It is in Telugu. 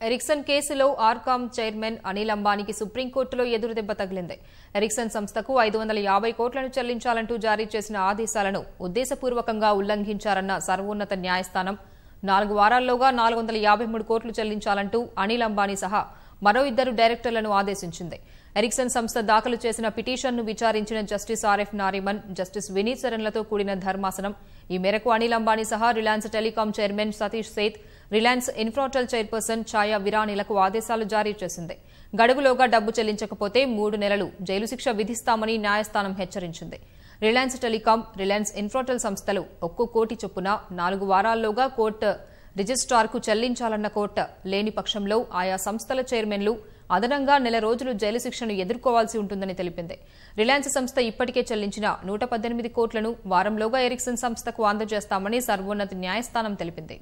ఎరిక్సన్ కేసులో ఆర్కామ్ చైర్మన్ అనిల్ అంబానీకి సుప్రీంకోర్టులో ఎదురుదెబ్బ తగిలింది. ఎరిక్సన్ సంస్థకు 550 కోట్లను చెల్లించాలంటూ జారీ చేసిన ఆదేశాలను ఉద్దేశపూర్వకంగా ఉల్లంఘించారన్న సర్వోన్నత న్యాయస్థానం 4 వారాల్లోగా 453 కోట్లు చెల్లించాలంటూ అనిల్ అంబానీ సహా మరో 2 డైరెక్టర్లను ఆదేశించింది. ఎరిక్సన్ సంస్థ దాఖలు చేసిన పిటిషన్ను విచారించిన justice RF Nariman, justice Vineet సరన్లతో కూడిన ధర్మాసనం ఈ మేరకు అనిల్ అంబానీ సహా Reliance telecom chairman Satish Seth, Reliance Infratel chairperson Chhaya విరానీలకు ఆదేశాలు జారీ చేసింది. గడువులోగా డబ్బు చెల్లించకపోతే 3 నెలలు జైలు శిక్ష విధిస్తామని న్యాయస్థానం హెచ్చరించింది. రిలయన్స్ టెలికాం, రిలయన్స్ ఇన్ఫ్రాటెల్ సంస్థలు ఒక్కో కోటి చొప్పున 4 వారాల్లోగా కోర్టు రిజిస్ట్రార్కు చెల్లించాలన్న కోర్టు లేని పక్షంలో ఆయా సంస్థల చైర్మన్లు అదనంగా నెల రోజులు జైలు శిక్షను ఎదుర్కోవాల్సి ఉంటుందని తెలిపింది. రిలయన్స్ సంస్థ ఇప్పటికే చెల్లించిన 118 కోట్లను వారంలోగా ఎరిక్సన్ సంస్థకు అందజేస్తామని సర్వోన్నత న్యాయస్థానం తెలిపింది.